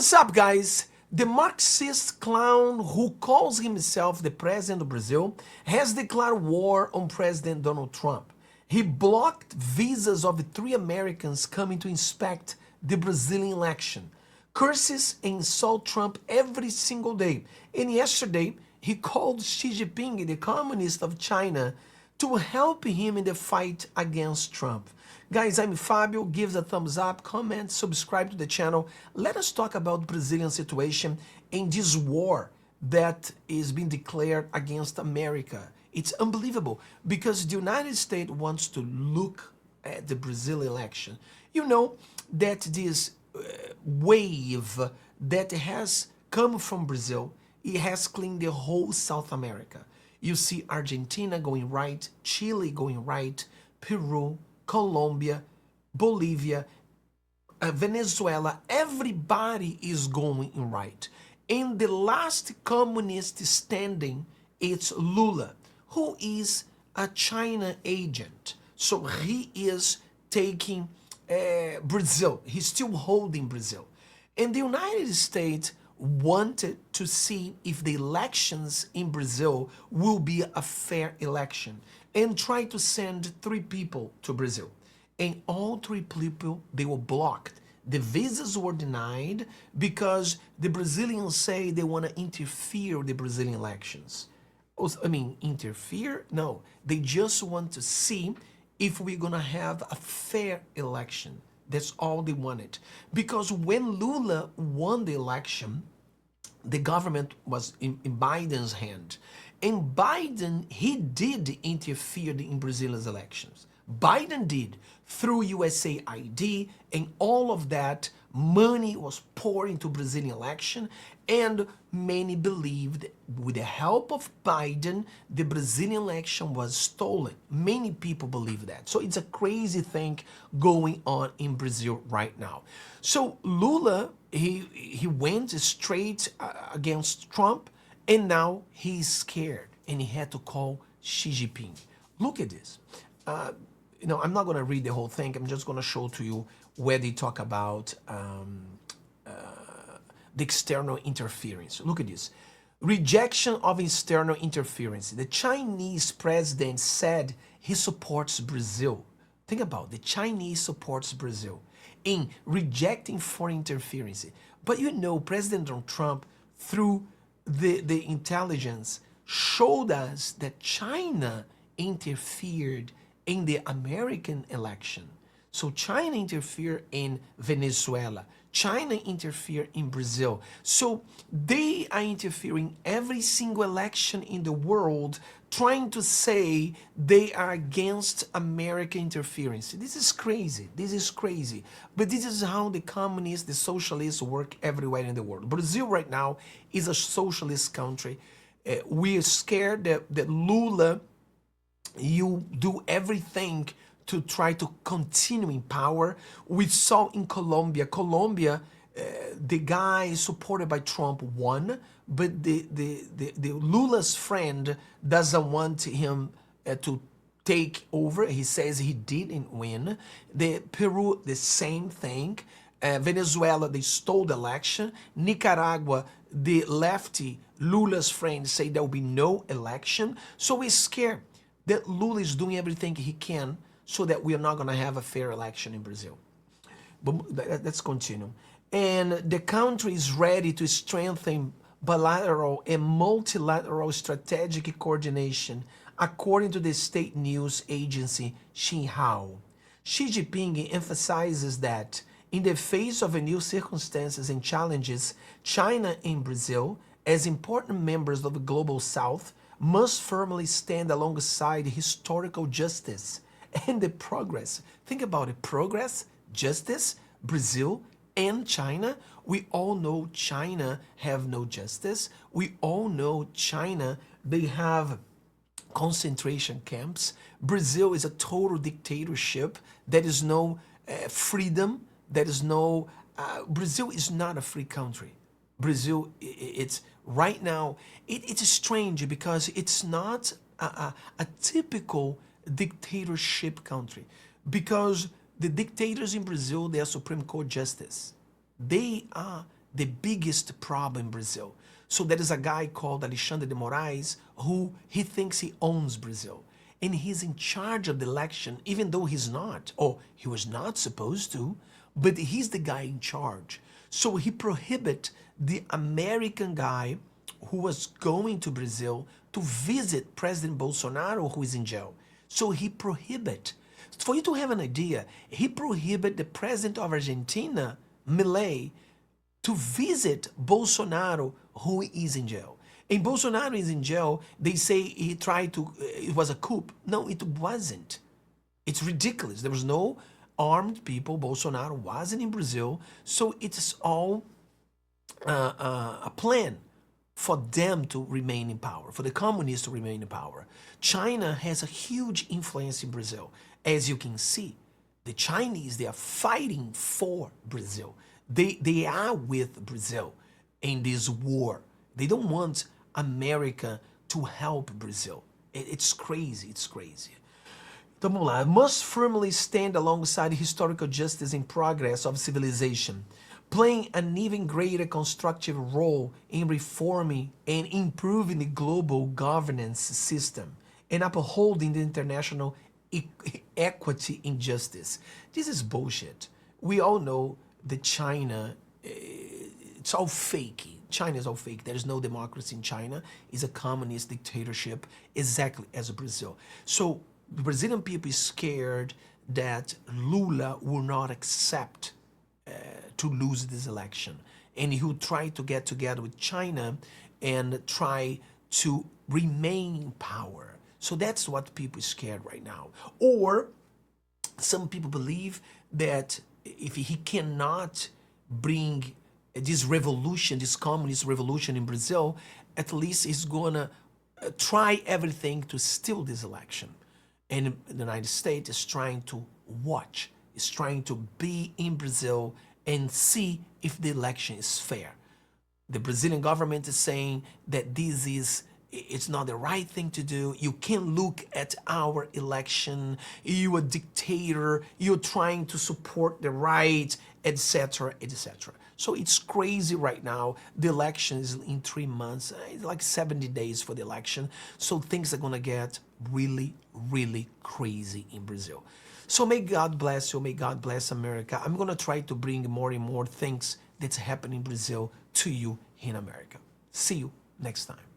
What's up, guys? The Marxist clown who calls himself the president of Brazil has declared war on President Donald Trump. He blocked visas of 3 Americans coming to inspect the Brazilian election. Curses and insult Trump every single day. And yesterday, he called Xi Jinping, the communist of China, to help him in the fight against Trump. Guys, I'm Fabio. Give a thumbs up, comment, subscribe to the channel. Let us talk about Brazilian situation and this war that is being declared against America. It's unbelievable because the United States wants to look at the Brazil election. You know that this wave that has come from Brazil, it has cleaned the whole South America. You see Argentina going right, Chile going right, Peru, Colombia, Bolivia, Venezuela, everybody is going right. And the last communist standing is Lula, who is a China agent. So he is taking Brazil. He's still holding Brazil. And the United States wanted to see if the elections in Brazil will be a fair election and try to send 3 people to Brazil. And all 3 people, they were blocked. The visas were denied because the Brazilians say they want to interfere with the Brazilian elections. I mean, interfere? No, they just want to see if we're going to have a fair election. That's all they wanted. Because when Lula won the election, the government was in Biden's hand. And Biden, he did interfere in Brazil's elections. Biden did through USAID and all of that money was poured into Brazilian election, and many believed with the help of Biden, the Brazilian election was stolen. Many people believe that. So it's a crazy thing going on in Brazil right now. So Lula, he went straight against Trump, and now he's scared and he had to call Xi Jinping. Look at this. You know, I'm not going to read the whole thing. I'm just going to show to you where they talk about the external interference. Look at this. Rejection of external interference. The Chinese president said he supports Brazil. Think about it. The Chinese supports Brazil in rejecting foreign interference. But you know, President Donald Trump, through the intelligence, showed us that China interfered in the American election. So China interfered in Venezuela. China interfered in Brazil. So they are interfering every single election in the world, trying to say they are against American interference. This is crazy. This is crazy. But this is how the communists, the socialists work everywhere in the world. Brazil right now is a socialist country. We are scared that Lula, you do everything to try to continue in power. We saw in Colombia, the guy supported by Trump won, but the Lula's friend doesn't want him to take over. He says he didn't win. Peru, the same thing. Venezuela, they stole the election. Nicaragua, the lefty Lula's friends say there will be no election. So we're scared that Lula is doing everything he can so that we are not going to have a fair election in Brazil. But let's continue. And the country is ready to strengthen bilateral and multilateral strategic coordination, according to the state news agency Xinhua. Xi Jinping emphasizes that in the face of new circumstances and challenges, China and Brazil, as important members of the global South, must firmly stand alongside historical justice and the progress. Think about it, progress, justice, Brazil and China. We all know China have no justice. We all know China, they have concentration camps. Brazil is a total dictatorship. There is no freedom. There is no, Brazil is not a free country. Brazil, it's right now, it's strange because it's not a typical dictatorship country, because the dictators in Brazil, they are Supreme Court justice. They are the biggest problem in Brazil. So there is a guy called Alexandre de Moraes who he thinks he owns Brazil. And he's in charge of the election, even though he's not, or he was not supposed to, but he's the guy in charge. So he prohibit the American guy who was going to Brazil to visit President Bolsonaro, who is in jail. So he prohibit. For you to have an idea, he prohibit the president of Argentina, Milei, to visit Bolsonaro, who is in jail. And Bolsonaro is in jail, they say he tried to, it was a coup. No, it wasn't. It's ridiculous. There was no armed people. Bolsonaro wasn't in Brazil. So it's all a plan for them to remain in power, for the communists to remain in power. China has a huge influence in Brazil. As you can see, the Chinese, they are fighting for Brazil. They are with Brazil in this war. They don't want America to help Brazil. It's crazy, it's crazy. Então vamos lá. Must firmly stand alongside historical justice and progress of civilization, playing an even greater constructive role in reforming and improving the global governance system and upholding the international equity and justice. This is bullshit. We all know that China, it's all fake. China is all fake. There is no democracy in China. It's a communist dictatorship, exactly as Brazil. So the Brazilian people is scared that Lula will not accept to lose this election. And he will try to get together with China and try to remain in power. So that's what people are scared right now. Or some people believe that if he cannot bring this revolution, this communist revolution in Brazil, at least he's gonna try everything to steal this election. And the United States is trying to watch, is trying to be in Brazil and see if the election is fair. The Brazilian government is saying that it's not the right thing to do. You can't look at our election. You a dictator. You're trying to support the right, etc., etc. So it's crazy right now. The election is in 3 months. It's like 70 days for the election. So things are going to get really, really crazy in Brazil. So may God bless you. May God bless America. I'm going to try to bring more and more things that's happening in Brazil to you in America. See you next time.